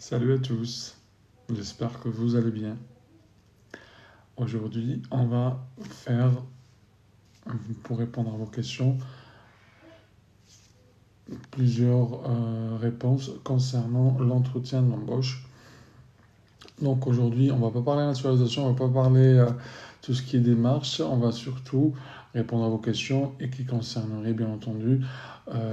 Salut à tous, j'espère que vous allez bien. Aujourd'hui, on va faire, pour répondre à vos questions, plusieurs réponses concernant l'entretien d'embauche. Donc aujourd'hui, on va pas parler naturalisation, on va pas parler tout ce qui est démarche, on va surtout répondre à vos questions et qui concernerait bien entendu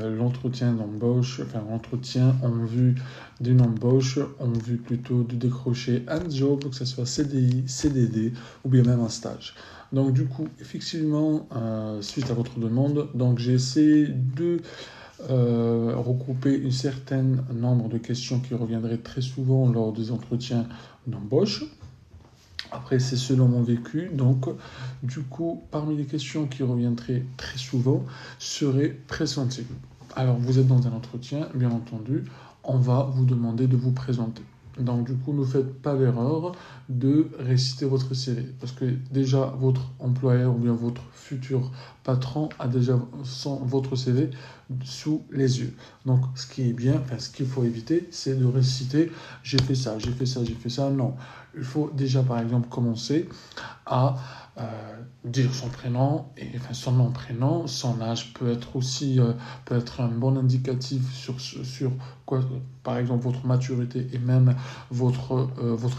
l'entretien d'embauche, enfin l'entretien en vue d'une embauche, en vue plutôt de décrocher un job, que ce soit CDI, CDD ou bien même un stage. Donc du coup, effectivement, suite à votre demande, donc j'ai essayé de regrouper un certain nombre de questions qui reviendraient très souvent lors des entretiens d'embauche. Après, c'est selon mon vécu. Donc, du coup, parmi les questions qui reviendraient très souvent, seraient pressenties. Alors, vous êtes dans un entretien, bien entendu, on va vous demander de vous présenter. Donc, du coup, ne faites pas l'erreur de réciter votre CV. Parce que déjà, votre employeur ou bien votre futur patron a déjà votre CV sous les yeux. Donc, ce qui est bien, enfin, ce qu'il faut éviter, c'est de réciter j'ai fait ça, j'ai fait ça, j'ai fait ça. Non. Il faut déjà, par exemple, commencer à dire son prénom, et, enfin son nom, prénom, son âge peut être aussi peut être un bon indicatif sur quoi, par exemple, votre maturité et même votre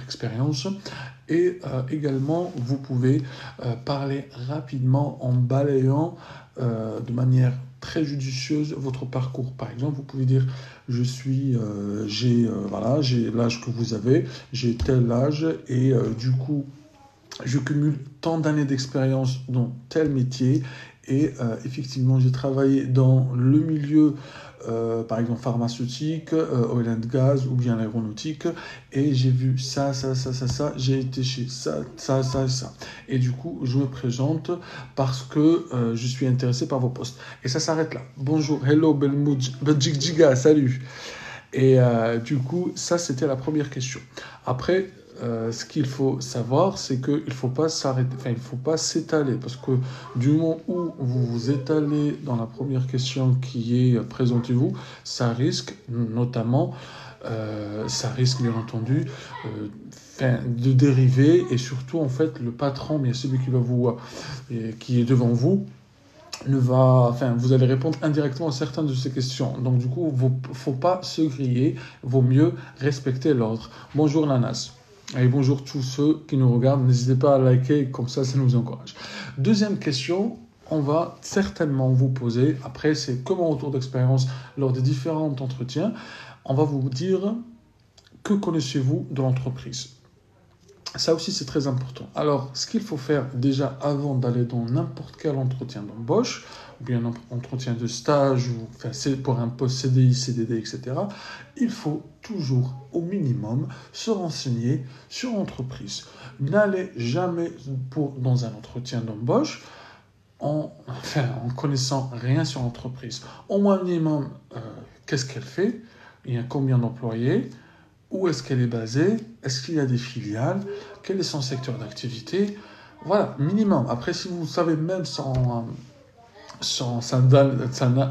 expérience. Et également, vous pouvez parler rapidement en balayant de manière très judicieuse votre parcours. Par exemple, vous pouvez dire voilà, j'ai l'âge que vous avez, j'ai tel âge et du coup je cumule tant d'années d'expérience dans tel métier et effectivement j'ai travaillé dans le milieu par exemple pharmaceutique, oil and gas ou bien l'aéronautique et j'ai vu ça, j'ai été chez ça. Et du coup je me présente parce que je suis intéressé par vos postes. Et ça s'arrête là. Bonjour, hello, Belmouj, salut. Et du coup, ça, c'était la première question. Après, ce qu'il faut savoir, c'est qu'il ne faut pas s'arrêter, enfin, il ne faut pas s'étaler, parce que du moment où vous vous étalez dans la première question qui est présentez-vous, ça risque notamment, ça risque bien entendu de dériver, et surtout, en fait, le patron, bien celui qui va qui est devant vous, vous allez répondre indirectement à certaines de ces questions. Donc du coup, il ne faut pas se griller, vaut mieux respecter l'ordre. Bonjour Nanas. Et bonjour tous ceux qui nous regardent. N'hésitez pas à liker, comme ça nous encourage. Deuxième question, on va certainement vous poser, après c'est comme un retour d'expérience lors des différents entretiens, on va vous dire que connaissez-vous de l'entreprise. Ça aussi, c'est très important. Alors, ce qu'il faut faire déjà avant d'aller dans n'importe quel entretien d'embauche, ou bien un entretien de stage, ou enfin, c'est pour un poste CDI, CDD, etc., il faut toujours, au minimum, se renseigner sur l'entreprise. N'allez jamais dans un entretien d'embauche en connaissant rien sur l'entreprise. Au minimum, qu'est-ce qu'elle fait? Il y a combien d'employés? Où est-ce qu'elle est basée? Est-ce qu'il y a des filiales? Quel est son secteur d'activité? Voilà, minimum. Après, si vous savez même sa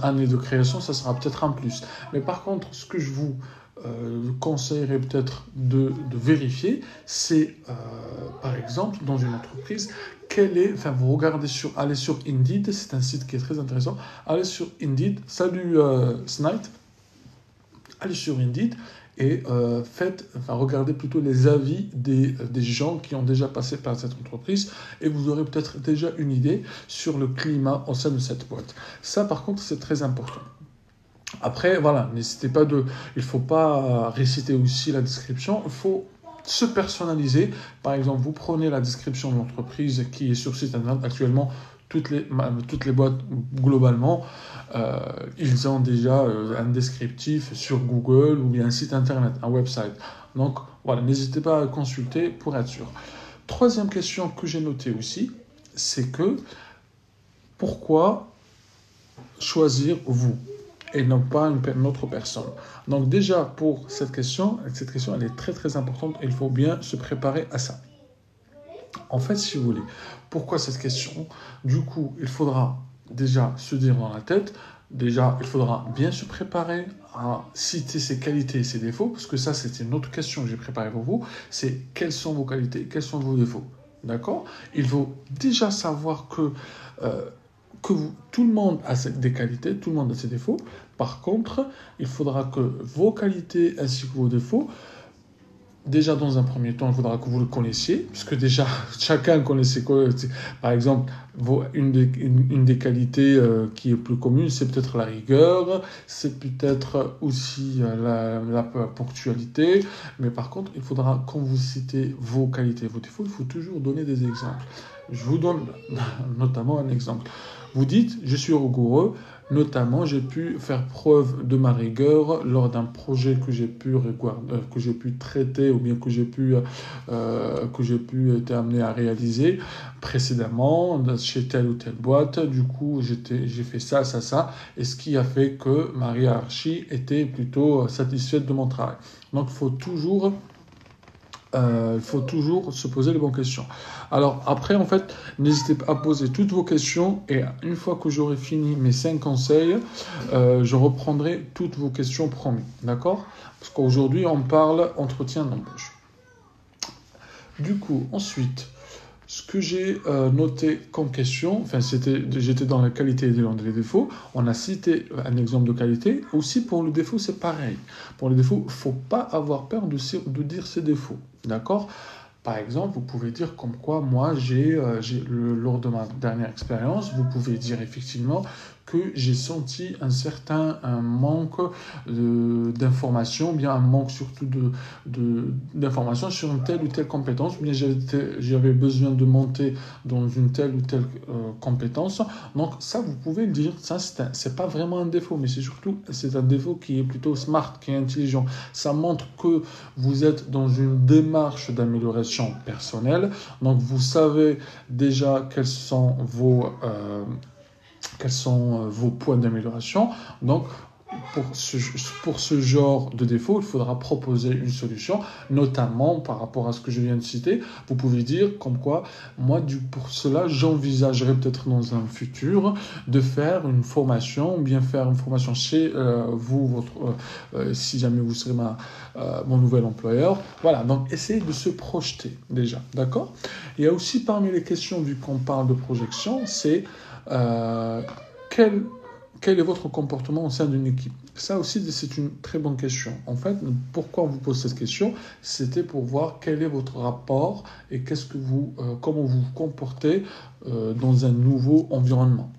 année de création, ça sera peut-être un plus. Mais par contre, ce que je vous conseillerais peut-être de vérifier, c'est par exemple dans une entreprise, vous regardez allez sur Indeed, c'est un site qui est très intéressant. Allez sur Indeed, salut Snipe, allez sur Indeed et regardez plutôt les avis des gens qui ont déjà passé par cette entreprise et vous aurez peut-être déjà une idée sur le climat au sein de cette boîte. Ça, par contre, c'est très important. Après, voilà, n'hésitez pas il ne faut pas réciter aussi la description, il faut se personnaliser. Par exemple, vous prenez la description de l'entreprise qui est sur site internet actuellement. Toutes les boîtes, globalement, ils ont déjà un descriptif sur Google ou bien un site internet, un website. Donc, voilà, n'hésitez pas à consulter pour être sûr. Troisième question que j'ai notée aussi, c'est que pourquoi choisir vous et non pas une autre personne? Donc déjà, pour cette question, elle est très très importante et il faut bien se préparer à ça. En fait, si vous voulez, pourquoi cette question? Du coup, il faudra déjà se dire dans la tête, déjà, il faudra bien se préparer à citer ses qualités et ses défauts, parce que ça, c'est une autre question que j'ai préparée pour vous, c'est quelles sont vos qualités, quels sont vos défauts. D'accord? Il faut déjà savoir tout le monde a des qualités, tout le monde a ses défauts. Par contre, il faudra que vos qualités ainsi que vos défauts, déjà, dans un premier temps, il faudra que vous le connaissiez, puisque déjà, chacun connaissait quoi. Par exemple, une des qualités qui est plus commune, c'est peut-être la rigueur, c'est peut-être aussi la ponctualité, mais par contre, il faudra, quand vous citez vos qualités et vos défauts, il faut toujours donner des exemples. Je vous donne notamment un exemple. Vous dites, je suis rigoureux, notamment j'ai pu faire preuve de ma rigueur lors d'un projet que j'ai pu traiter ou bien que j'ai pu être amené à réaliser précédemment chez telle ou telle boîte. Du coup, j'ai fait ça, ça, ça, et ce qui a fait que ma hiérarchie était plutôt satisfaite de mon travail. Donc, il faut toujours se poser les bonnes questions. Alors après, en fait, n'hésitez pas à poser toutes vos questions et une fois que j'aurai fini mes 5 conseils, je reprendrai toutes vos questions promis. D'accord? Parce qu'aujourd'hui, on parle entretien d'embauche. Du coup, ensuite, ce que j'ai noté comme question, j'étais dans la qualité et les défauts. On a cité un exemple de qualité. Aussi, pour le défaut, c'est pareil. Pour les défauts, il ne faut pas avoir peur de dire ses défauts. D'accord? Par exemple, vous pouvez dire comme quoi, moi, lors de ma dernière expérience, vous pouvez dire effectivement que j'ai senti un manque d'informations, bien un manque surtout d'informations sur une telle ou telle compétence, ou bien j'avais besoin de monter dans une telle ou telle compétence. Donc ça, vous pouvez le dire, ça c'est pas vraiment un défaut, mais c'est un défaut qui est plutôt smart, qui est intelligent. Ça montre que vous êtes dans une démarche d'amélioration personnelle, donc vous savez déjà quels sont vos points d'amélioration. Donc, pour ce genre de défaut, il faudra proposer une solution, notamment par rapport à ce que je viens de citer. Vous pouvez dire comme quoi, moi, pour cela, j'envisagerais peut-être dans un futur de faire une formation, ou bien faire une formation chez vous, si jamais vous serez mon nouvel employeur. Voilà, donc essayez de se projeter déjà, d'accord? Il y a aussi parmi les questions, vu qu'on parle de projection, c'est quel est votre comportement au sein d'une équipe? Ça aussi, c'est une très bonne question. En fait, pourquoi on vous pose cette question? C'était pour voir quel est votre rapport et comment vous vous comportez dans un nouveau environnement.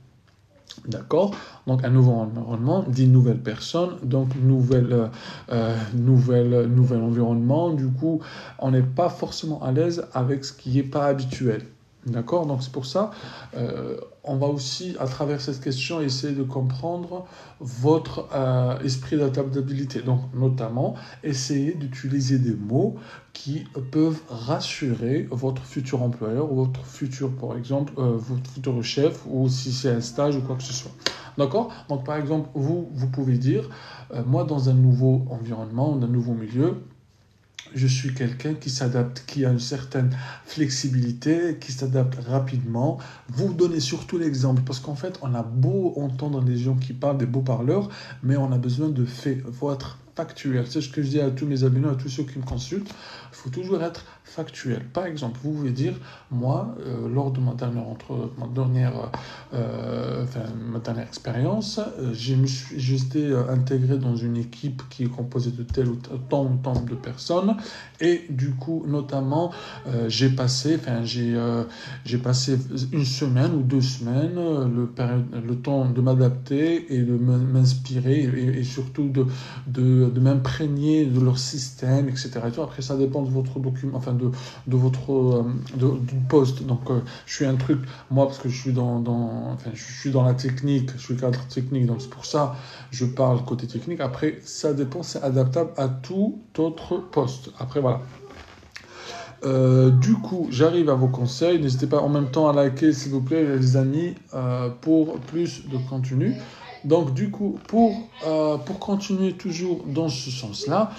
D'accord? Donc, un nouveau environnement dit nouvelle personne, donc nouvel environnement. Du coup, on n'est pas forcément à l'aise avec ce qui n'est pas habituel. D'accord? Donc, c'est pour ça, on va aussi, à travers cette question, essayer de comprendre votre esprit d'adaptabilité. Donc, notamment, essayer d'utiliser des mots qui peuvent rassurer votre futur employeur ou votre futur, par exemple, votre futur chef, ou si c'est un stage ou quoi que ce soit. D'accord? Donc, par exemple, vous pouvez dire, moi, dans un nouveau environnement, dans un nouveau milieu, je suis quelqu'un qui s'adapte, qui a une certaine flexibilité, qui s'adapte rapidement. Vous donnez surtout l'exemple, parce qu'en fait, on a beau entendre des gens qui parlent, des beaux parleurs, mais on a besoin de faits. Il faut être factuel. C'est ce que je dis à tous mes abonnés, à tous ceux qui me consultent. Il faut toujours être factuel. Par exemple, vous pouvez dire, moi, lors de ma dernière expérience, j'étais intégré dans une équipe qui est composée de tel ou tant de personnes, et du coup, notamment, j'ai passé une semaine ou 2 semaines, le temps de m'adapter et de m'inspirer, et surtout de m'imprégner de leur système, etc. Après, ça dépend de votre document, enfin de votre du poste. Donc, je suis un truc, moi, parce que je suis je suis dans la technique, je suis cadre technique, donc c'est pour ça je parle côté technique. Après, ça dépend, c'est adaptable à tout autre poste. Après, voilà. Du coup, j'arrive à vos conseils. N'hésitez pas en même temps à liker, s'il vous plaît, les amis, pour plus de contenu. Donc, du coup, pour continuer toujours dans ce sens-là,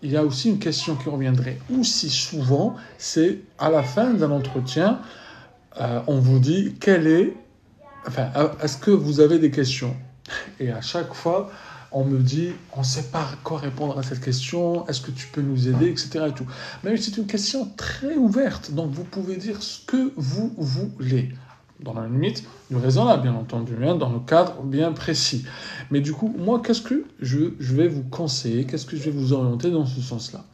il y a aussi une question qui reviendrait aussi souvent, c'est à la fin d'un entretien, on vous dit quel est enfin, est-ce que vous avez des questions? Et à chaque fois, on me dit, on ne sait pas quoi répondre à cette question, est-ce que tu peux nous aider, etc. Et tout. Mais c'est une question très ouverte, donc vous pouvez dire ce que vous voulez, dans la limite du raisonnable, bien entendu, hein, dans le cadre bien précis. Mais du coup, moi, qu'est-ce que je vais vous conseiller, qu'est-ce que je vais vous orienter dans ce sens-là?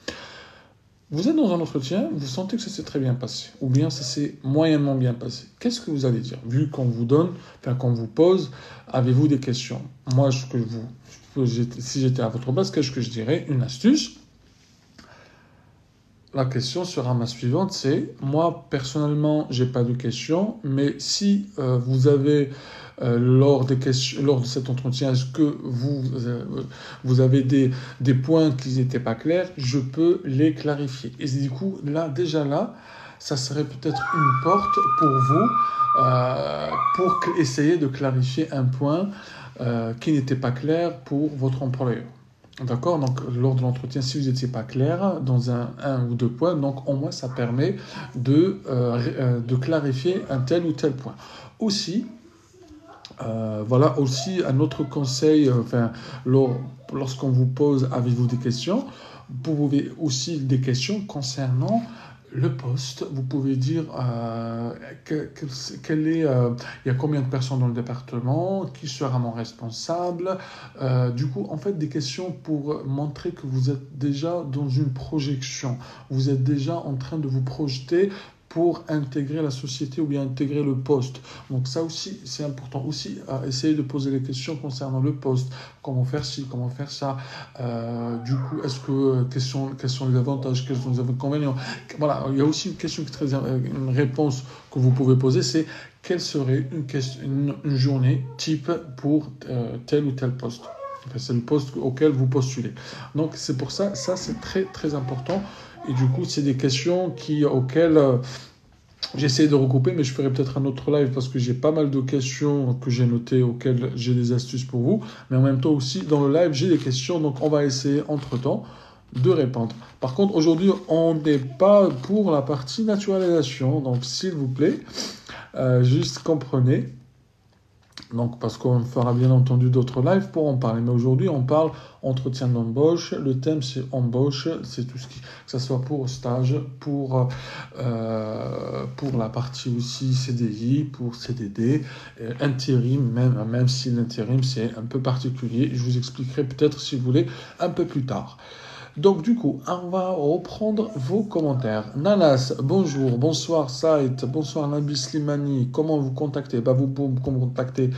Vous êtes dans un entretien, vous sentez que ça s'est très bien passé, ou bien ça s'est moyennement bien passé. Qu'est-ce que vous allez dire? Vu qu'on vous donne, enfin qu'on vous pose, avez-vous des questions? Moi, si j'étais à votre place, qu'est-ce que je dirais? Une astuce. La question sera ma suivante, c'est, moi, personnellement, j'ai pas de questions, mais si vous avez, lors de cet entretien, est-ce que vous avez des points qui n'étaient pas clairs, je peux les clarifier. Et du coup, déjà là, ça serait peut-être une porte pour vous, pour essayer de clarifier un point qui n'était pas clair pour votre employeur. D'accord? Donc, lors de l'entretien, si vous n'étiez pas clair dans un ou deux points, donc au moins ça permet de clarifier un tel ou tel point. Aussi, voilà aussi un autre conseil, lorsqu'on vous pose, avez-vous des questions? Vous pouvez aussi des questions concernant le poste. Vous pouvez dire il y a combien de personnes dans le département, qui sera mon responsable. Du coup, en fait, des questions pour montrer que vous êtes déjà dans une projection. Vous êtes déjà en train de vous projeter pour intégrer la société ou bien intégrer le poste. Donc ça aussi, c'est important. Aussi, essayer de poser les questions concernant le poste. Comment faire ci, comment faire ça. Du coup, quels sont les avantages, quels sont les inconvénients. Voilà, il y a aussi une question une réponse que vous pouvez poser, c'est quelle serait une journée type pour tel ou tel poste. Enfin, c'est le poste auquel vous postulez. Donc c'est pour ça, c'est très très important. Et du coup, c'est des questions auxquelles j'essaie de regrouper, mais je ferai peut-être un autre live parce que j'ai pas mal de questions que j'ai notées, auxquelles j'ai des astuces pour vous. Mais en même temps aussi, dans le live, j'ai des questions, donc on va essayer entre-temps de répondre. Par contre, aujourd'hui, on n'est pas pour la partie naturalisation, donc s'il vous plaît, juste comprenez. Donc, parce qu'on fera bien entendu d'autres lives pour en parler. Mais aujourd'hui, on parle entretien d'embauche. Le thème, c'est embauche. C'est tout que ce soit pour stage, pour la partie aussi CDI, pour CDD, intérim, même si l'intérim, c'est un peu particulier. Je vous expliquerai peut-être, si vous voulez, un peu plus tard. Donc du coup, on va reprendre vos commentaires. Nanas, bonjour, bonsoir Saïd, bonsoir Nabi Slimani. Comment vous contacter? Vous pouvez me contacter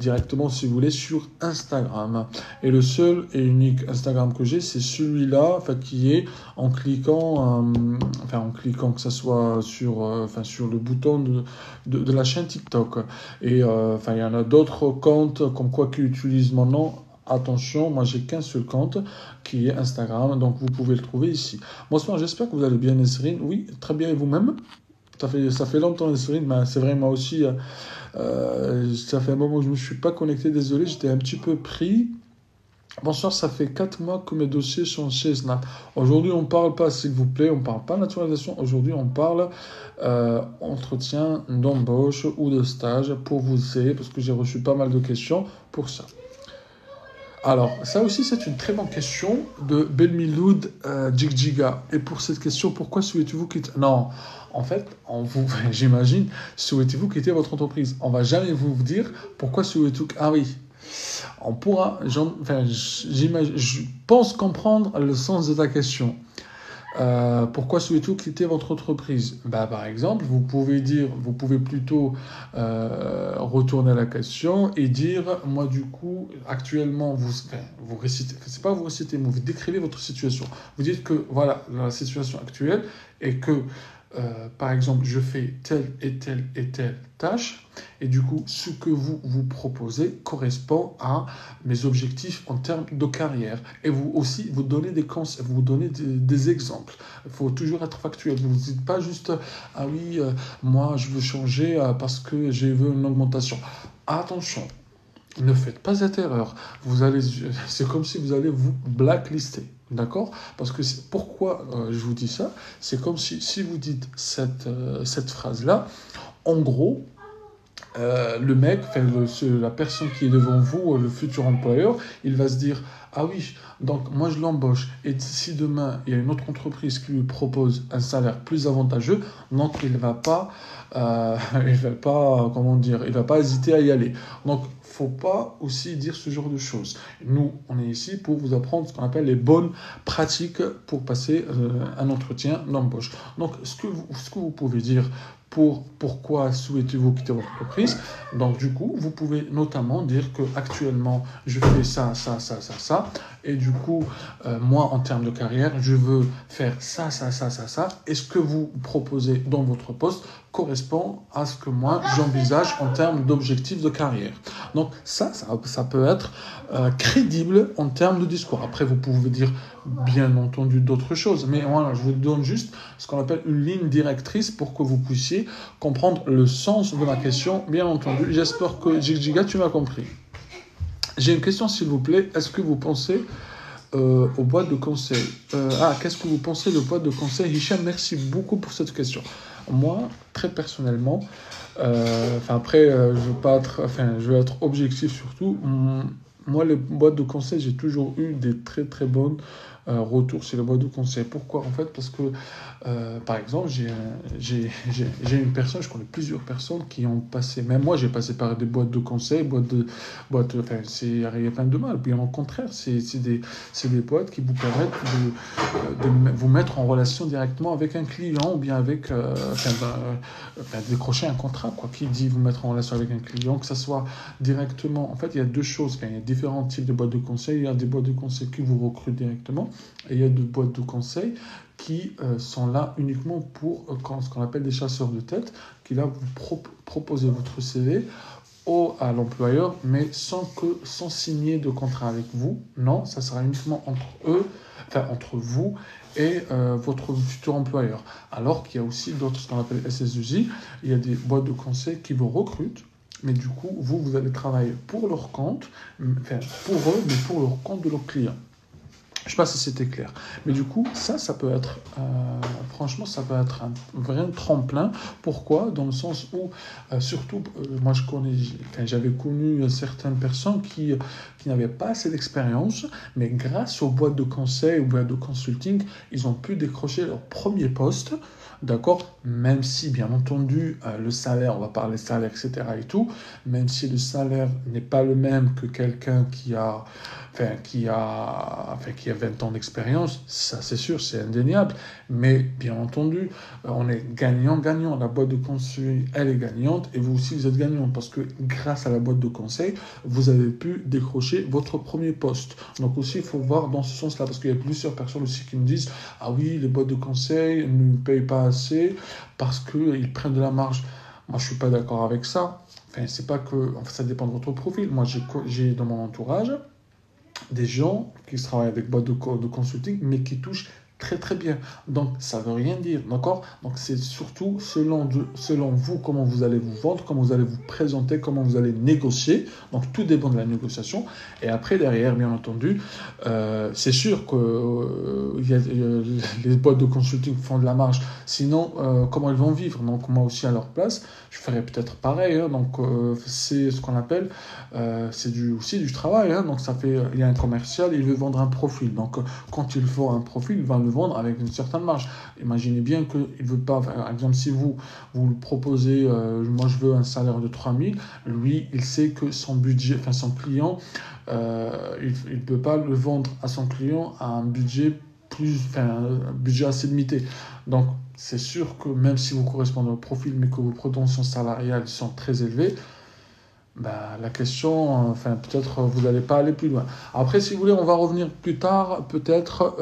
directement si vous voulez sur Instagram. Et le seul et unique Instagram que j'ai, c'est celui-là, qui est en cliquant que ce soit sur le bouton de la chaîne TikTok. Et il y en a d'autres comptes comme quoi qui utilisent mon nom. Attention, moi j'ai qu'un seul compte qui est Instagram, donc vous pouvez le trouver ici. Bonsoir, j'espère que vous allez bien, Nesrine. Oui, très bien, et vous-même? Ça fait longtemps, Nesrine, mais c'est vrai, moi aussi, ça fait un moment que je ne me suis pas connecté, désolé, j'étais un petit peu pris. Bonsoir, ça fait 4 mois que mes dossiers sont chez Snap. Aujourd'hui, on ne parle pas, s'il vous plaît, on ne parle pas naturalisation. Aujourd'hui, on parle entretien d'embauche ou de stage pour vous aider, parce que j'ai reçu pas mal de questions pour ça. Alors, ça aussi, c'est une très bonne question de Belmiloud Jigjiga. Et pour cette question, pourquoi souhaitez-vous quitter... Non, en fait, j'imagine, souhaitez-vous quitter votre entreprise? On ne va jamais vous dire pourquoi souhaitez-vous... Ah oui, on pourra... je pense comprendre le sens de ta question. Pourquoi souhaitez-vous quitter votre entreprise? Par exemple, vous pouvez plutôt retourner à la question et dire, moi du coup, actuellement, vous récitez, c'est pas vous récitez, mais vous décrivez votre situation. Vous dites que voilà, la situation actuelle est que, par exemple, je fais telle et telle et telle tâche, et du coup, ce que vous proposez correspond à mes objectifs en termes de carrière. Et vous aussi, vous donnez des conseils, vous donnez des exemples. Il faut toujours être factuel. Vous ne dites pas juste, ah oui, moi, je veux changer parce que j'ai vu une augmentation. Attention, ne faites pas cette erreur. C'est comme si vous allez vous blacklister. D'accord? Parce que pourquoi je vous dis ça? C'est comme si vous dites cette phrase-là, en gros, le mec, la personne qui est devant vous, le futur employeur, il va se dire, ah oui, donc moi je l'embauche, et si demain il y a une autre entreprise qui lui propose un salaire plus avantageux, donc il va pas, comment dire, il va pas hésiter à y aller. Donc faut pas aussi dire ce genre de choses. Nous, on est ici pour vous apprendre ce qu'on appelle les bonnes pratiques pour passer un entretien d'embauche. Donc ce que vous pouvez dire pourquoi souhaitez-vous quitter votre entreprise. Donc, du coup, vous pouvez notamment dire que actuellement, je fais ça, ça, ça, ça, ça. Et du coup, moi, en termes de carrière, je veux faire ça, ça, ça, ça, ça. Et ce que vous proposez dans votre poste correspond à ce que moi, j'envisage en termes d'objectifs de carrière. Donc, ça peut être crédible en termes de discours. Après, vous pouvez dire, bien entendu, d'autres choses. Mais voilà, je vous donne juste ce qu'on appelle une ligne directrice pour que vous puissiez comprendre le sens de ma question, bien entendu. J'espère que Jigiga, tu m'as compris. J'ai une question, s'il vous plaît. Est-ce que vous pensez aux boîtes de conseil qu'est-ce que vous pensez de boîtes de conseil? Hicham, merci beaucoup pour cette question. Moi, très personnellement, je veux être objectif surtout. Moi, les boîtes de conseil, j'ai toujours eu des très très bonnes retours sur les boîtes de conseil. Pourquoi? En fait, parce que, par exemple, j'ai une personne, je connais plusieurs personnes qui ont passé, même moi, j'ai passé par des boîtes de conseil, il y a plein de mal. Bien au contraire, c'est des boîtes qui vous permettent de vous mettre en relation directement avec un client ou bien avec, décrocher un contrat, quoi. Qui dit vous mettre en relation avec un client, que ça soit directement. En fait, il y a deux choses. Il y a différents types de boîtes de conseil. Il y a des boîtes de conseil qui vous recrutent directement et il y a des boîtes de conseil qui sont là uniquement pour ce qu'on appelle des chasseurs de tête, qui là vous proposez votre CV à l'employeur, mais sans signer de contrat avec vous. Non, ça sera uniquement entre vous et votre futur employeur. Alors qu'il y a aussi d'autres, ce qu'on appelle SS2I, il y a des boîtes de conseil qui vous recrutent, mais du coup, vous allez travailler pour leur compte, pour eux, mais pour leur compte de leurs clients. Je ne sais pas si c'était clair. Mais du coup, ça peut être, franchement, ça peut être un vrai tremplin. Pourquoi? Dans le sens où, surtout, moi, j'avais connu certaines personnes qui n'avaient pas assez d'expérience, mais grâce aux boîtes de conseil ou boîtes de consulting, ils ont pu décrocher leur premier poste. D'accord? Même si, bien entendu, le salaire, on va parler salaire, etc. et tout, même si le salaire n'est pas le même que quelqu'un qui a 20 ans d'expérience, ça c'est sûr, c'est indéniable. Mais bien entendu, on est gagnant-gagnant. La boîte de conseil, elle est gagnante et vous aussi, vous êtes gagnant parce que grâce à la boîte de conseil, vous avez pu décrocher votre premier poste. Donc aussi, il faut voir dans ce sens-là parce qu'il y a plusieurs personnes aussi qui me disent « Ah oui, les boîtes de conseil ne payent pas assez parce qu'ils prennent de la marge. » Moi, je ne suis pas d'accord avec ça. C'est pas que... ça dépend de votre profil. Moi, j'ai dans mon entourage des gens qui travaillent avec boîtes de consulting, mais qui touchent très très bien. Donc ça veut rien dire, d'accord? Donc c'est surtout selon vous, comment vous allez vous vendre, comment vous allez vous présenter, comment vous allez négocier. Donc tout dépend de la négociation. Et après derrière, bien entendu, c'est sûr que les boîtes de consulting font de la marge. Sinon, comment ils vont vivre? Donc moi aussi à leur place, je ferais peut-être pareil. Hein. Donc c'est ce qu'on appelle, c'est aussi du travail. Hein. Donc il y a un commercial, il veut vendre un profil. Donc quand il vend un profil, il va le vendre avec une certaine marge. Imaginez bien qu'il ne veut pas, par exemple, si vous le proposez, moi je veux un salaire de 3 000, lui, il sait que son budget, son client, il ne peut pas le vendre à son client à un budget un budget assez limité. Donc, c'est sûr que même si vous correspondez au profil, mais que vos prétentions salariales sont très élevées, la question, peut-être vous n'allez pas aller plus loin. Après, si vous voulez, on va revenir plus tard, peut-être,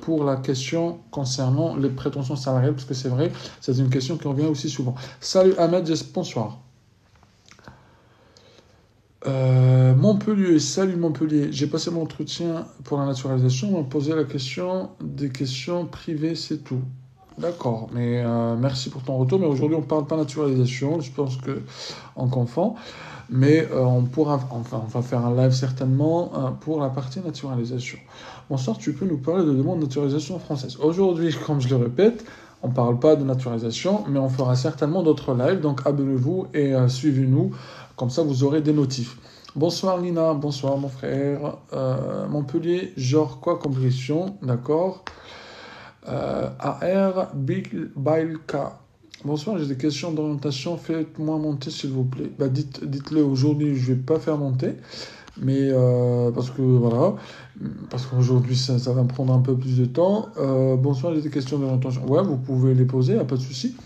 pour la question concernant les prétentions salariales, parce que c'est vrai, c'est une question qui revient aussi souvent. Salut Ahmed, bonsoir. Montpellier, salut Montpellier. J'ai passé mon entretien pour la naturalisation, on m'a posé la question des questions privées, c'est tout. D'accord, mais merci pour ton retour. Mais aujourd'hui, on ne parle pas naturalisation, je pense qu'on confond. Mais on va faire un live certainement pour la partie naturalisation. Bonsoir, tu peux nous parler de demande de naturalisation française. Aujourd'hui, comme je le répète, On ne parle pas de naturalisation, mais on fera certainement d'autres lives. Donc abonnez-vous et suivez-nous. Comme ça, vous aurez des notifs. Bonsoir Nina, bonsoir mon frère. Montpellier, genre quoi comme question? D'accord. AR Bailka. Bonsoir, j'ai des questions d'orientation. Faites-moi monter s'il vous plaît. Bah, dites-le aujourd'hui, je ne vais pas faire monter. Mais parce que voilà, parce qu'aujourd'hui ça va me prendre un peu plus de temps. Bonsoir, j'ai des questions d'orientation. Ouais, vous pouvez les poser, y a pas de souci.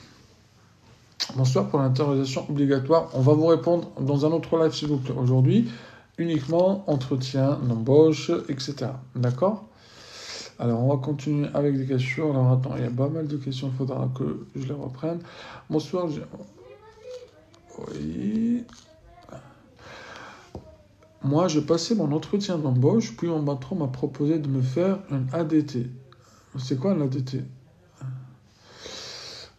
Bonsoir pour l'interrogation obligatoire. On va vous répondre dans un autre live s'il vous plaît. Aujourd'hui, uniquement entretien d'embauche, etc. D'accord? Alors, on va continuer avec des questions. Alors, attends, il y a pas mal de questions, il faudra que je les reprenne. Bonsoir, oui. Moi, j'ai passé mon entretien d'embauche, puis mon patron m'a proposé de me faire un ADT. C'est quoi un ADT?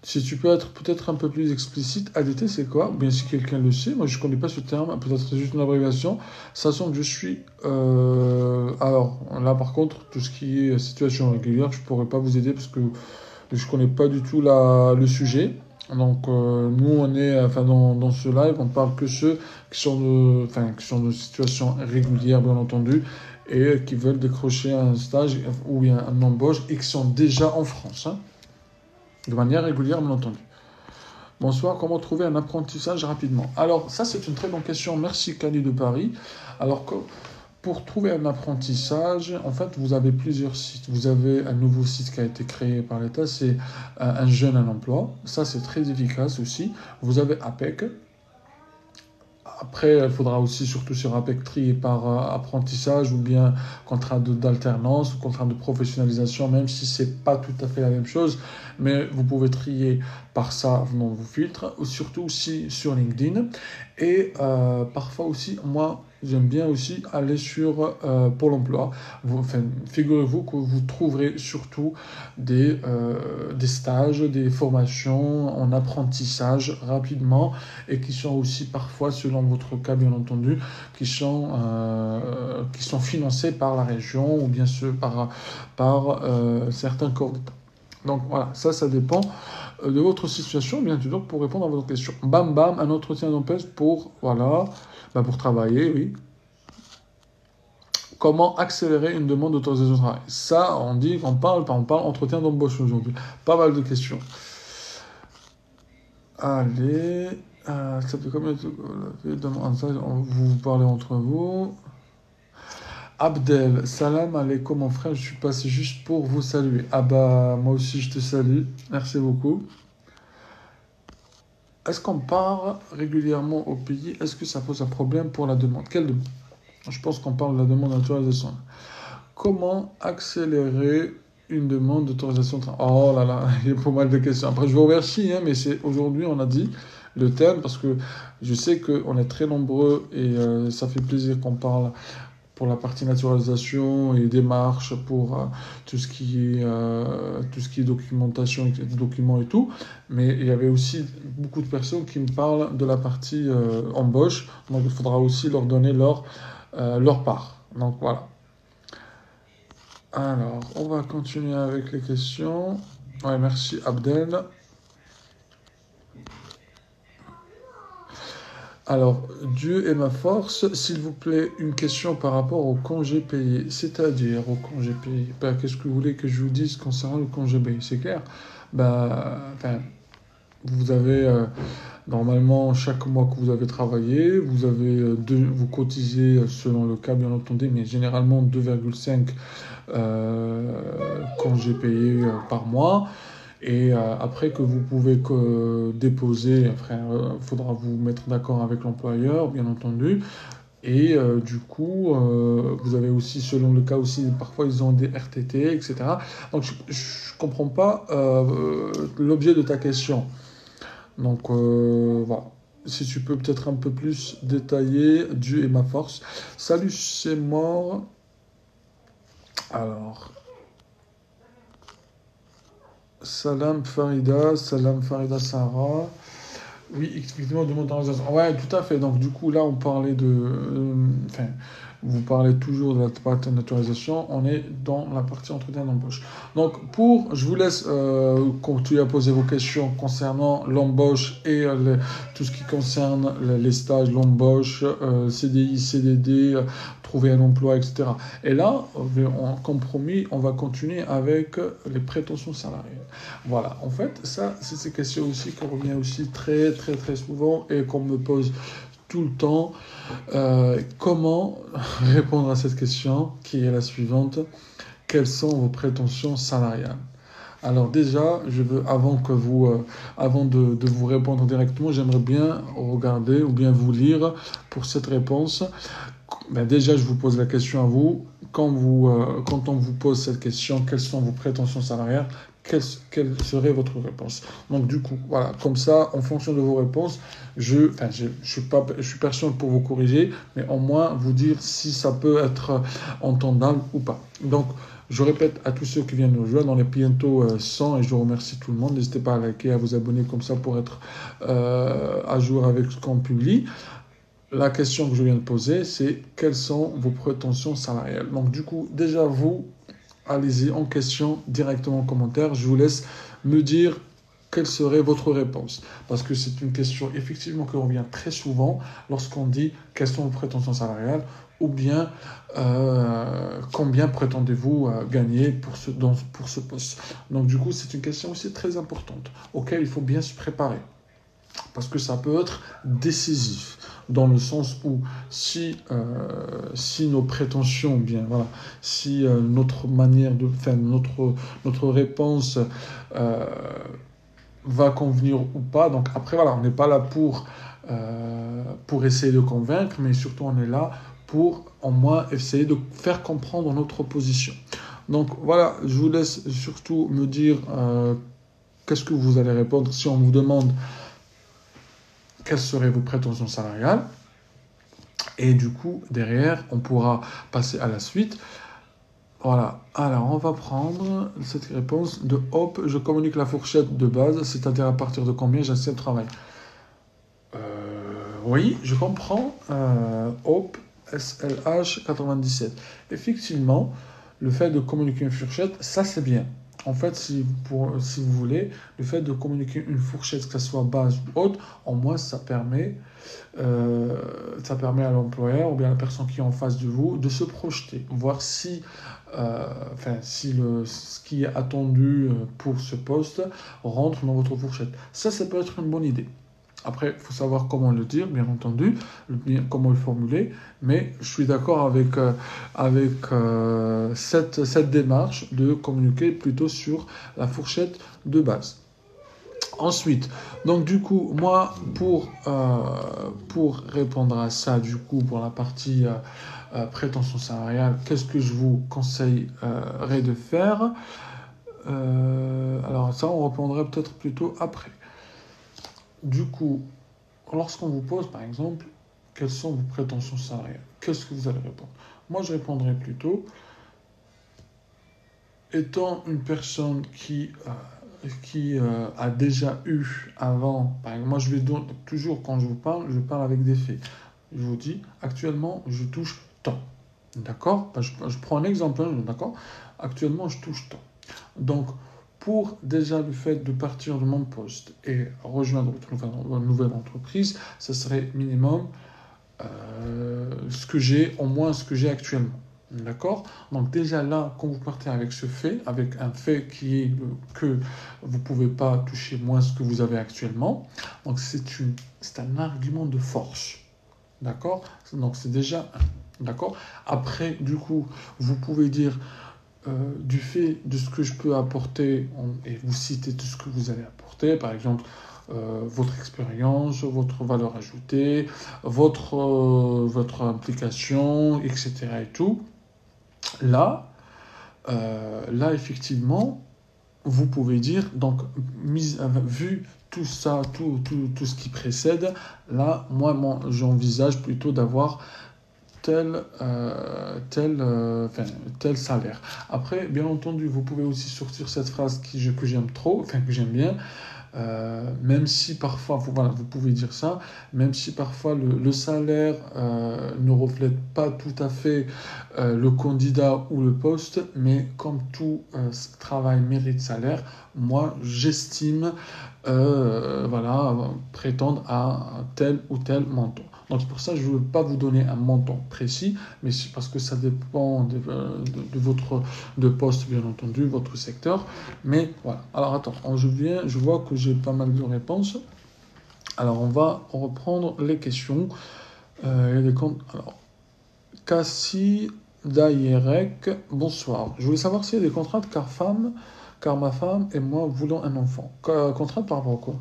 Si tu peux être peut-être un peu plus explicite, ADT c'est quoi? Bien si quelqu'un le sait, moi je ne connais pas ce terme, peut-être c'est juste une abréviation. Sachant que je suis... Alors là par contre, tout ce qui est situation régulière, je ne pourrais pas vous aider parce que je ne connais pas du tout le sujet. Donc nous on est, enfin dans ce live, on parle que ceux qui sont de situation régulière bien entendu et qui veulent décrocher un stage ou bien un embauche et qui sont déjà en France. Hein. De manière régulière, bien entendu. Bonsoir, comment trouver un apprentissage rapidement? Alors, ça, c'est une très bonne question. Merci, Cali de Paris. Alors, pour trouver un apprentissage, en fait, vous avez plusieurs sites. Vous avez un nouveau site qui a été créé par l'État, c'est un jeune, un emploi. Ça, c'est très efficace aussi. Vous avez APEC. Après, il faudra aussi, surtout sur APEC, trier par apprentissage ou bien contrat d'alternance ou contrat de professionnalisation, même si ce n'est pas tout à fait la même chose. Mais vous pouvez trier par ça dans vos filtres, ou surtout aussi sur LinkedIn. Et parfois aussi, moi, j'aime bien aussi aller sur Pôle emploi. Figurez-vous que vous trouverez surtout des stages, des formations en apprentissage rapidement et qui sont aussi parfois, selon votre cas bien entendu, qui sont financés par la région ou bien sûr par certains coordinateurs. Donc voilà, ça dépend de votre situation, bien sûr, pour répondre à votre question. Bam bam, un entretien d'embauche pour, voilà, pour travailler, oui. Comment accélérer une demande d'autorisation de travail? Ça, on parle entretien d'embauche aujourd'hui. Pas mal de questions. Allez, ça fait combien de demandes? Vous parlez entre vous. Abdel, salam alaikum mon frère, je suis passé juste pour vous saluer. Ah bah, moi aussi je te salue, merci beaucoup. Est-ce qu'on part régulièrement au pays? Est-ce que ça pose un problème pour la demande? Quelle demande? Je pense qu'on parle de la demande d'autorisation. Comment accélérer une demande d'autorisation de travail? Oh là là, il y a pas mal de questions. Après, je vous remercie, hein, mais c'est aujourd'hui, on a dit le thème, parce que je sais qu'on est très nombreux et ça fait plaisir qu'on parle pour la partie naturalisation et démarches pour tout ce qui est documentation, documents et tout. Mais il y avait aussi beaucoup de personnes qui me parlent de la partie embauche. Donc il faudra aussi leur donner leur part. Donc voilà. Alors, on va continuer avec les questions. Ouais, merci Abdel. Alors, Dieu est ma force. S'il vous plaît, une question par rapport au congé payé. C'est-à-dire au congé payé. Qu'est-ce que vous voulez que je vous dise concernant le congé payé? C'est clair. Vous avez normalement chaque mois que vous avez travaillé, vous cotisez selon le cas bien entendu, mais généralement 2,5 congés payés par mois. Et après que vous pouvez déposer, après, il faudra vous mettre d'accord avec l'employeur, bien entendu. Et du coup, vous avez aussi, selon le cas aussi, parfois ils ont des RTT, etc. Donc je ne comprends pas l'objet de ta question. Donc voilà. Si tu peux peut-être un peu plus détailler, Dieu est ma force. Salut, c'est mort. Alors... Salam Farida Sarah. Oui, effectivement, demande d'autorisation. Ouais, tout à fait. Donc, du coup, là, on parlait vous parlez toujours de la partie naturalisation, on est dans la partie entretien d'embauche. Donc, je vous laisse continuer à poser vos questions concernant l'embauche et tout ce qui concerne les stages, l'embauche, CDI, CDD, trouver un emploi, etc. Et là, en compromis, on va continuer avec les prétentions salariales. Voilà, en fait, ça, c'est ces questions aussi qui reviennent aussi très, très, très souvent et qu'on me pose tout le temps. Comment répondre à cette question qui est la suivante? Quelles sont vos prétentions salariales? Alors déjà, avant de vous répondre directement, j'aimerais bien regarder ou bien vous lire pour cette réponse. Ben déjà, je vous pose la question à vous. Quand on vous pose cette question, quelles sont vos prétentions salariales? Quelle serait votre réponse? Donc du coup, voilà, comme ça, en fonction de vos réponses, je suis personne pour vous corriger, mais au moins vous dire si ça peut être entendable ou pas. Donc, je répète à tous ceux qui viennent nous rejoindre, on est bientôt 100 et je remercie tout le monde. N'hésitez pas à liker, à vous abonner comme ça pour être à jour avec ce qu'on publie. La question que je viens de poser, c'est quelles sont vos prétentions salariales? Donc du coup, déjà vous, allez-y en question directement en commentaire. Je vous laisse me dire quelle serait votre réponse. Parce que c'est une question effectivement qui revient très souvent lorsqu'on dit quelles sont vos prétentions salariales ou bien combien prétendez-vous gagner pour ce poste. Donc du coup, c'est une question aussi très importante auquel il faut bien se préparer. Parce que ça peut être décisif, dans le sens où si nos prétentions, bien voilà, si notre manière de faire, notre réponse va convenir ou pas, donc après voilà, on n'est pas là pour essayer de convaincre, mais surtout on est là pour au moins essayer de faire comprendre notre position. Donc voilà, je vous laisse surtout me dire qu'est-ce que vous allez répondre si on vous demande quelles seraient vos prétentions salariales. Et du coup, derrière, on pourra passer à la suite. Voilà. Alors, on va prendre cette réponse de Hop. Je communique la fourchette de base, c'est-à-dire à partir de combien j'accepte le travail. Oui, je comprends. Hop, SLH 97. Effectivement, le fait de communiquer une fourchette, ça c'est bien. En fait, si vous voulez, le fait de communiquer une fourchette, que ce soit basse ou haute, au moins ça permet à l'employeur ou bien à la personne qui est en face de vous de se projeter, voir si, ce qui est attendu pour ce poste rentre dans votre fourchette. Ça peut être une bonne idée. Après, il faut savoir comment le dire, bien entendu, comment le formuler, mais je suis d'accord avec cette démarche de communiquer plutôt sur la fourchette de base. Ensuite, donc du coup, moi, pour répondre à ça, du coup, pour la partie prétention salariale, qu'est-ce que je vous conseillerais de faire? Alors ça, on répondrait peut-être plutôt après. Du coup, lorsqu'on vous pose, par exemple, quelles sont vos prétentions salariales, qu'est-ce que vous allez répondre? Moi, je répondrais plutôt, étant une personne qui a déjà eu avant, par exemple, moi, je vais toujours, quand je parle avec des faits. Je vous dis, actuellement, je touche tant. D'accord? Je prends un exemple, d'accord? Actuellement, je touche tant. Donc, pour déjà le fait de partir de mon poste et rejoindre votre nouvelle entreprise, ce serait minimum au moins ce que j'ai actuellement. D'accord? Donc déjà là, quand vous partez avec ce fait, avec un fait qui est que vous ne pouvez pas toucher moins ce que vous avez actuellement, donc c'est un argument de force. D'accord? Donc c'est déjà un. D'accord? Après, du coup, vous pouvez dire du fait de ce que je peux apporter, et vous citez tout ce que vous allez apporter, par exemple, votre expérience, votre valeur ajoutée, votre implication, etc. et tout. Là, effectivement, vous pouvez dire, donc, vu tout ça, tout ce qui précède, là, moi j'envisage plutôt d'avoir tel salaire. Après, bien entendu, vous pouvez aussi sortir cette phrase que j'aime bien, Même si parfois, voilà, vous pouvez dire ça, même si parfois le salaire ne reflète pas tout à fait le candidat ou le poste, mais comme tout travail mérite salaire, moi j'estime voilà, prétendre à tel ou tel montant. Donc c'est pour ça que je ne veux pas vous donner un montant précis, mais c'est parce que ça dépend de votre de poste, bien entendu, votre secteur. Mais voilà. Alors attends, je vois que j'ai pas mal de réponses. Alors on va reprendre les questions. Il y a des comptes. Alors, Cassie Dayerek, bonsoir. Je voulais savoir s'il y a des contraintes car ma femme et moi voulons un enfant. Contraintes par rapport à quoi?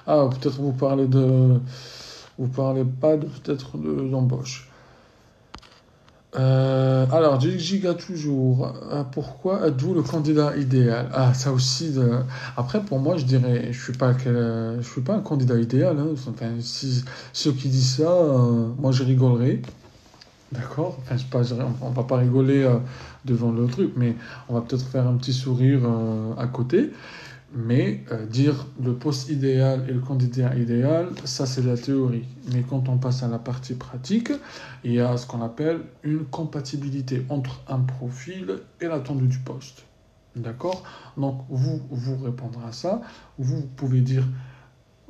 Ah, peut-être vous parlez pas de peut-être d'embauche. Alors, Giga toujours. Pourquoi êtes-vous le candidat idéal? Ah, ça aussi. Après, pour moi, je dirais, je suis pas un candidat idéal, hein. Enfin, si ceux qui disent ça, moi, je rigolerais. D'accord? Enfin, on va pas rigoler devant le truc, mais on va peut-être faire un petit sourire à côté. Mais dire le poste idéal et le candidat idéal, ça c'est la théorie. Mais quand on passe à la partie pratique, il y a ce qu'on appelle une compatibilité entre un profil et l'attendu du poste. D'accord? Donc vous répondrez à ça. Vous pouvez dire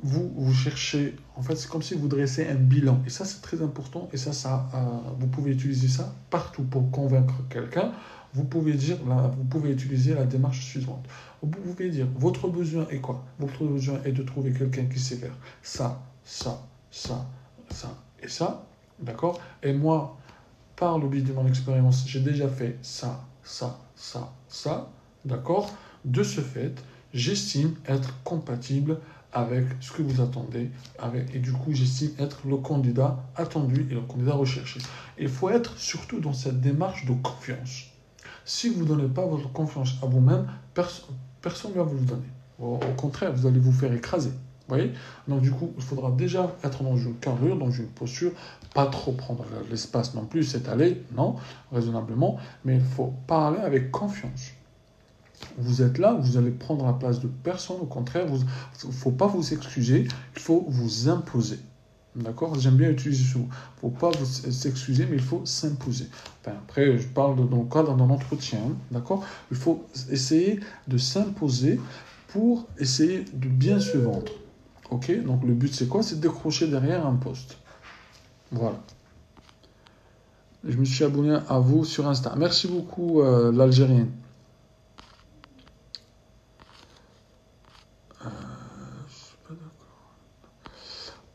vous cherchez, en fait, c'est comme si vous dressez un bilan. Et ça, c'est très important. Et vous pouvez utiliser ça partout pour convaincre quelqu'un. Vous pouvez utiliser la démarche suivante. Vous pouvez dire, votre besoin est quoi? Votre besoin est de trouver quelqu'un qui sait faire ça, ça, ça, ça et ça. D'accord? Et moi, par le biais de mon expérience, j'ai déjà fait ça, ça, ça, ça. D'accord? De ce fait, j'estime être compatible avec ce que vous attendez, et du coup, j'estime être le candidat attendu et le candidat recherché. Il faut être surtout dans cette démarche de confiance. Si vous ne donnez pas votre confiance à vous-même, personne ne va vous le donner. Au contraire, vous allez vous faire écraser. Vous voyez? Donc du coup, il faudra déjà être dans une carrure, dans une posture, pas trop prendre l'espace non plus, s'étaler, non, raisonnablement, mais il faut parler avec confiance. Vous êtes là, vous allez prendre la place de personne, au contraire, il ne faut pas vous excuser, il faut vous imposer. D'accord? J'aime bien utiliser ce mot. Il ne faut pas s'excuser, mais il faut s'imposer. Enfin, après, je parle dans le cadre d'un entretien. D'accord? Il faut essayer de s'imposer pour essayer de bien se vendre. Ok? Donc le but, c'est quoi? C'est de décrocher derrière un poste. Voilà. Je me suis abonné à vous sur Insta. Merci beaucoup, l'Algérienne.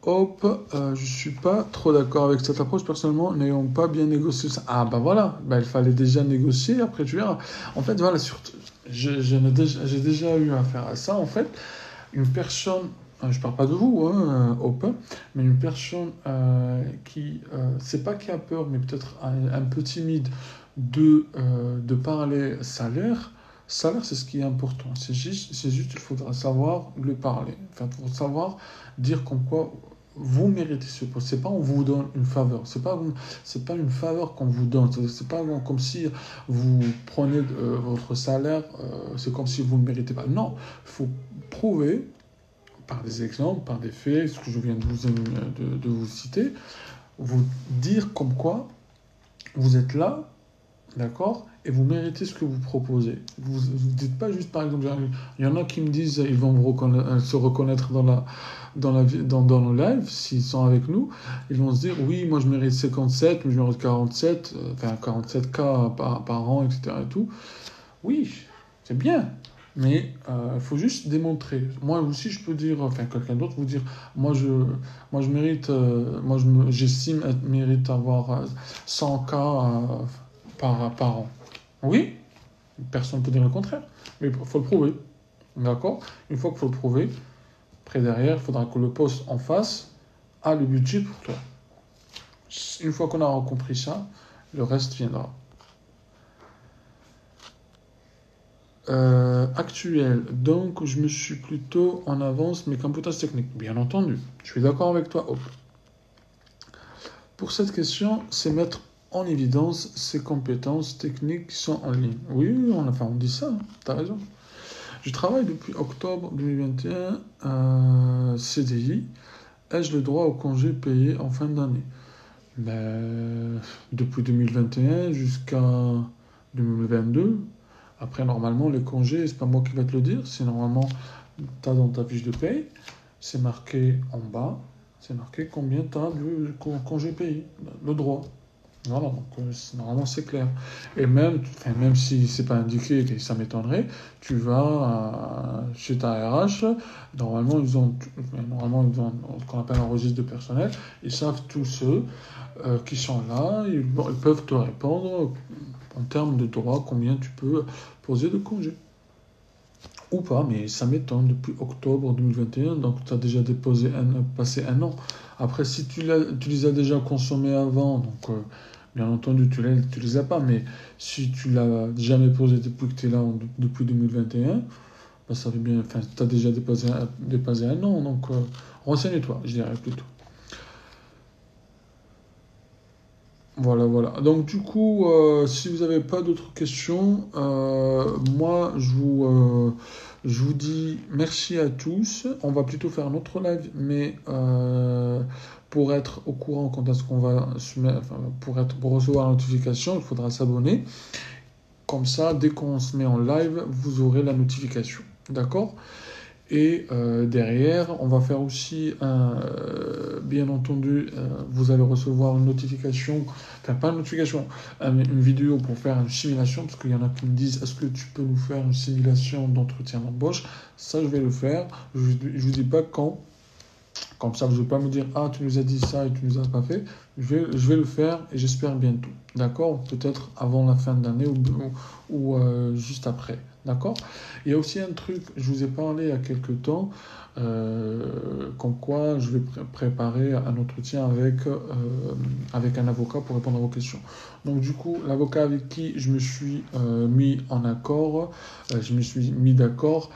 Hop, je suis pas trop d'accord avec cette approche personnellement, n'ayant pas bien négocié ça. Ah bah voilà, bah, il fallait déjà négocier, après tu verras. En fait, voilà, surtout, j'ai déjà eu affaire à ça. En fait, une personne, je parle pas de vous, hein, Hop, mais une personne qui, c'est pas qui a peur, mais peut-être un peu timide de parler salaire. Salaire, c'est ce qui est important. C'est juste, il faudra savoir le parler. Enfin, il faut savoir dire comme quoi vous méritez ce poste. C'est pas on vous donne une faveur. C'est pas une faveur qu'on vous donne. C'est pas comme si vous prenez votre salaire. C'est comme si vous ne méritez pas. Non, il faut prouver par des exemples, par des faits, ce que je viens de vous citer, vous dire comme quoi vous êtes là, d'accord, et vous méritez ce que vous proposez. Vous ne dites pas juste, par exemple, il y en a qui me disent, ils vont se reconnaître dans nos lives, s'ils sont avec nous, ils vont se dire, oui, moi je mérite 57, mais je mérite 47, enfin 47K par an, etc. Et tout. Oui, c'est bien, mais il faut juste démontrer. Moi aussi, je peux dire, enfin quelqu'un d'autre vous dire, moi je mérite, j'estime mérite avoir 100K par an. Oui, personne ne peut dire le contraire, mais il faut le prouver. D'accord? Une fois qu'il faut le prouver, après derrière, il faudra que le poste en face a le budget pour toi. Une fois qu'on aura compris ça, le reste viendra. Actuel, donc je me suis plutôt en avance mes compétences techniques. Bien entendu, je suis d'accord avec toi. Hop. Pour cette question, c'est mettre en évidence ses compétences techniques qui sont en ligne. Oui, on dit ça, hein, t'as raison. Je travaille depuis octobre 2021 CDI et j'ai le droit au congé payé en fin d'année. Mais depuis 2021 jusqu'à 2022, après normalement les congés, c'est pas moi qui vais te le dire, c'est normalement, tu as dans ta fiche de paye, c'est marqué en bas, c'est marqué combien tu as de congé payé, le droit. Voilà, donc normalement c'est clair. Et même, enfin, même si c'est pas indiqué, et ça m'étonnerait, tu vas chez ta RH, normalement ils ont ce qu'on appelle un registre de personnel, ils savent tous ceux qui sont là, ils peuvent te répondre en termes de droit combien tu peux poser de congés. Ou pas, mais ça m'étonne depuis octobre 2021, donc tu as déjà passé un an. Après, si tu les as déjà consommés avant, donc bien entendu tu les as pas, mais si tu l'as jamais posé depuis que tu es là depuis 2021, bah, ça fait bien, enfin, tu as déjà dépassé un an, donc renseigne-toi, je dirais plutôt. Voilà, voilà. Donc du coup, si vous n'avez pas d'autres questions, moi je vous dis merci à tous. On va plutôt faire notre live, mais pour être au courant quand est-ce qu'on va se mettre, enfin, pour recevoir la notification, il faudra s'abonner. Comme ça, dès qu'on se met en live, vous aurez la notification. D'accord? Et derrière, on va faire aussi, bien entendu, vous allez recevoir une notification, enfin pas une notification, une vidéo pour faire une simulation, parce qu'il y en a qui me disent, est-ce que tu peux nous faire une simulation d'entretien d'embauche? Ça, je vais le faire. Je ne vous dis pas quand. Comme ça, vous ne vais pas me dire, ah, tu nous as dit ça et tu nous as pas fait. Je vais le faire et j'espère bientôt. D'accord? Peut-être avant la fin de l'année ou juste après. D'accord? Il y a aussi un truc, je vous ai parlé il y a quelques temps, comme quoi je vais préparer un entretien avec un avocat pour répondre à vos questions. Donc du coup, l'avocat avec qui je me suis mis en accord, je me suis mis d'accord,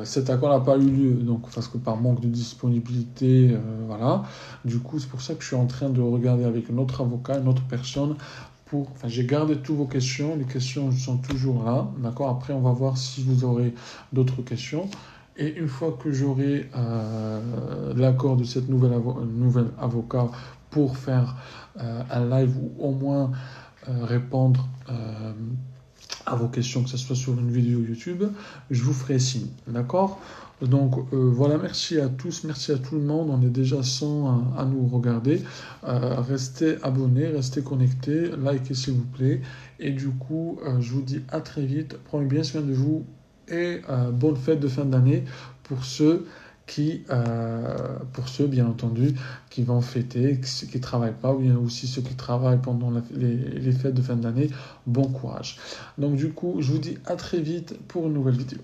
cet accord n'a pas eu lieu, donc parce que par manque de disponibilité, voilà. Du coup, c'est pour ça que je suis en train de regarder avec un autre avocat, une autre personne, enfin, j'ai gardé toutes vos questions, les questions sont toujours là, d'accord? Après, on va voir si vous aurez d'autres questions. Et une fois que j'aurai l'accord de cette nouvelle avocat pour faire un live ou au moins répondre à vos questions, que ce soit sur une vidéo YouTube, je vous ferai signe. D'accord? Donc voilà, merci à tous, merci à tout le monde. On est déjà 100 à nous regarder. Restez abonnés, restez connectés, likez s'il vous plaît. Et du coup, je vous dis à très vite. Prenez bien soin de vous et bonne fête de fin d'année pour pour ceux, bien entendu, qui vont fêter, ceux qui ne travaillent pas, ou bien aussi ceux qui travaillent pendant les fêtes de fin d'année. Bon courage. Donc du coup, je vous dis à très vite pour une nouvelle vidéo.